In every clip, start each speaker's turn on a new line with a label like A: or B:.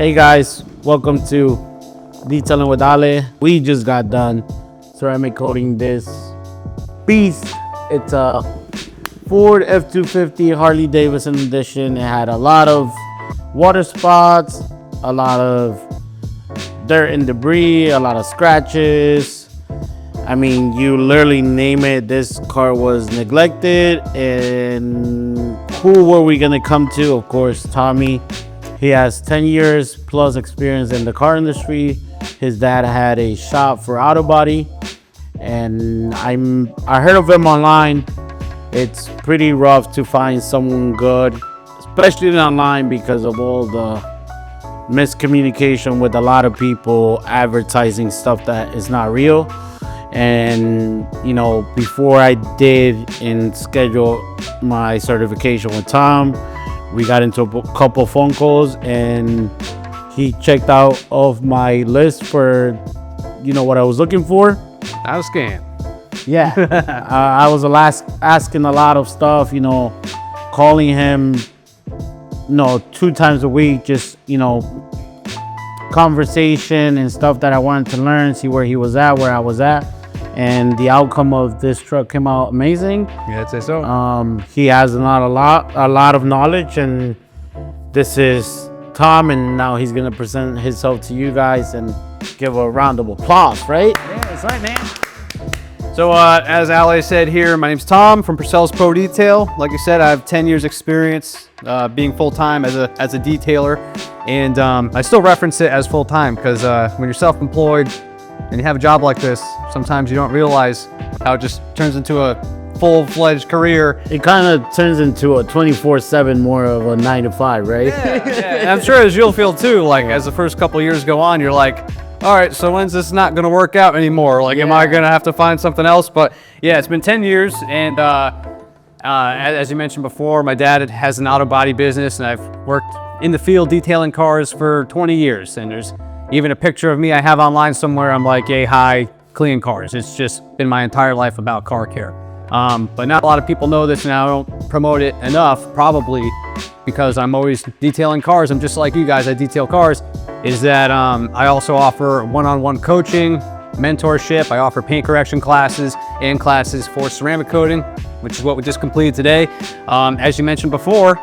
A: Hey guys, welcome to Detailing with Ale. We just got done ceramic coating this beast. It's a Ford F250 Harley-Davidson edition. It had a lot of water spots, a lot of dirt and debris, a lot of scratches. I mean, you literally name it, this car was neglected. And who were we gonna come to? Of course, Tommy. He has 10 years plus experience in the car industry. His dad had a shop for auto body, and I heard of him online. It's pretty rough to find someone good, especially online, because of all the miscommunication with a lot of people advertising stuff that is not real. And you know, before I did and schedule my certification with Tom, we got into a couple phone calls, and he checked out of my list for, you know, what I was looking for.
B: I was scanned.
A: Yeah. I was asking a lot of stuff, you know, calling him, you know, 2 times a week, just, you know, conversation and stuff that I wanted to learn, see where he was at, where I was at. And the outcome of this truck came out amazing.
B: Yeah, I'd say so.
A: He has a lot of knowledge, and this is Tom, and now he's gonna present himself to you guys and give a round of applause, right?
B: Yeah, that's right, man. So as Ale said here, my name's Tom from Purcell Detail. Like I said, I have 10 years experience being full-time as a detailer, and I still reference it as full-time because when you're self-employed and you have a job like this, sometimes you don't realize how it just turns into a full-fledged career.
A: It kind of turns into a 24/7, more of a 9 to 5, right?
B: Yeah. And I'm sure as you'll feel too, like as the first couple of years go on, you're like, all right, so when's this not going to work out anymore? Like, am I going to have to find something else? But yeah, it's been 10 years, and as you mentioned before, my dad has an auto body business, and I've worked in the field detailing cars for 20 years, and there's even a picture of me I have online somewhere. I'm like, yay, hi, clean cars. It's just been my entire life about car care. But not a lot of people know this, and I don't promote it enough, probably because I'm always detailing cars. I'm just like you guys, I detail cars, is that I also offer one-on-one coaching, mentorship. I offer paint correction classes and classes for ceramic coating, which is what we just completed today. As you mentioned before,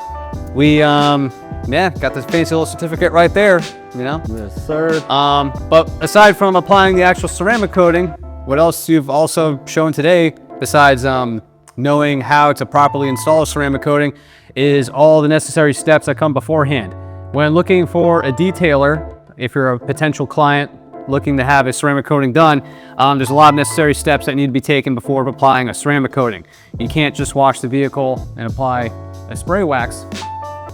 B: we got this fancy little certificate right there, you know?
A: Yes, sir.
B: But aside from applying the actual ceramic coating, what else you've also shown today, besides knowing how to properly install a ceramic coating, is all the necessary steps that come beforehand. When looking for a detailer, if you're a potential client looking to have a ceramic coating done, there's a lot of necessary steps that need to be taken before applying a ceramic coating. You can't just wash the vehicle and apply a spray wax.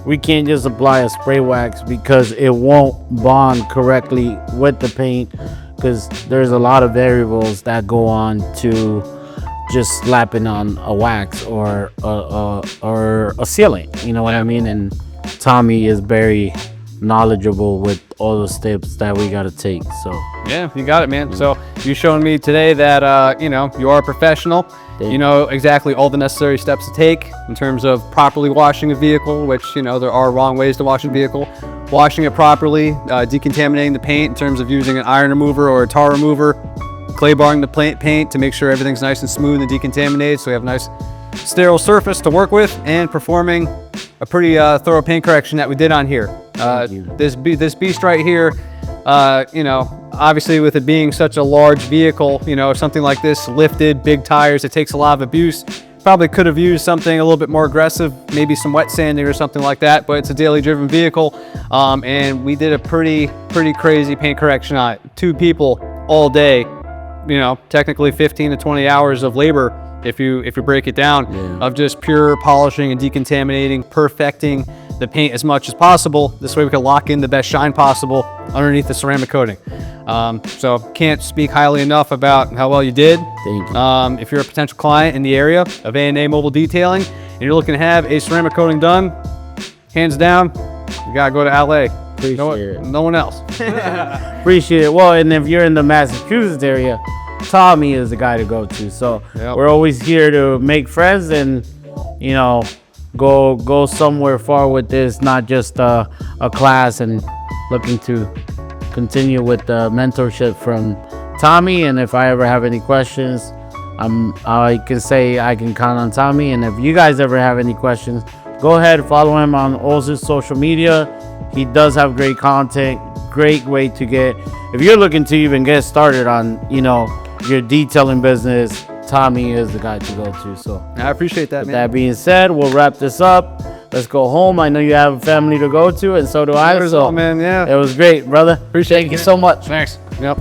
A: We can't just apply a spray wax because it won't bond correctly with the paint, because there's a lot of variables that go on to just slapping on a wax or a sealant, you know what I mean? And Tommy is very knowledgeable with all the steps that we got to take. So
B: yeah, you got it, man. So you showing me today that you know, you are a professional. You know exactly all the necessary steps to take in terms of properly washing a vehicle, which, you know, there are wrong ways to wash a vehicle. Washing it properly, decontaminating the paint in terms of using an iron remover or a tar remover, clay barring the paint to make sure everything's nice and smooth and decontaminated, so we have a nice sterile surface to work with, and performing a pretty thorough paint correction that we did on here. This beast right here, you know, obviously with it being such a large vehicle, you know, something like this, lifted, big tires, it takes a lot of abuse. Probably could have used something a little bit more aggressive, maybe some wet sanding or something like that, but it's a daily driven vehicle. And we did a pretty crazy paint correction on it. 2 people all day, you know, technically 15 to 20 hours of labor if you break it down, of just pure polishing and decontaminating, perfecting the paint as much as possible. This way we can lock in the best shine possible underneath the ceramic coating. So can't speak highly enough about how well you did.
A: Thank you.
B: If you're a potential client in the area of A&A Mobile Detailing and you're looking to have a ceramic coating done, hands down, you gotta go to LA. No one else.
A: Appreciate it. Well, and if you're in the Massachusetts area, Tommy is the guy to go to. So we're always here to make friends and, you know, go somewhere far with this, not just a class and looking to continue with the mentorship from Tommy. And if I ever have any questions, I can say I can count on Tommy. And if you guys ever have any questions, go ahead, follow him on all his social media. He does have great content, great way to get, if you're looking to even get started on, your detailing business, Tommy is the guy to go to. So
B: I appreciate that,
A: with
B: man.
A: that being said, we'll wrap this up. Let's go home. I know you have a family to go to, and so do I.
B: Yours
A: So
B: all, man. Yeah.
A: it was great, brother.
B: Appreciate
A: Thank you
B: it.
A: so much.
B: Thanks. Yep.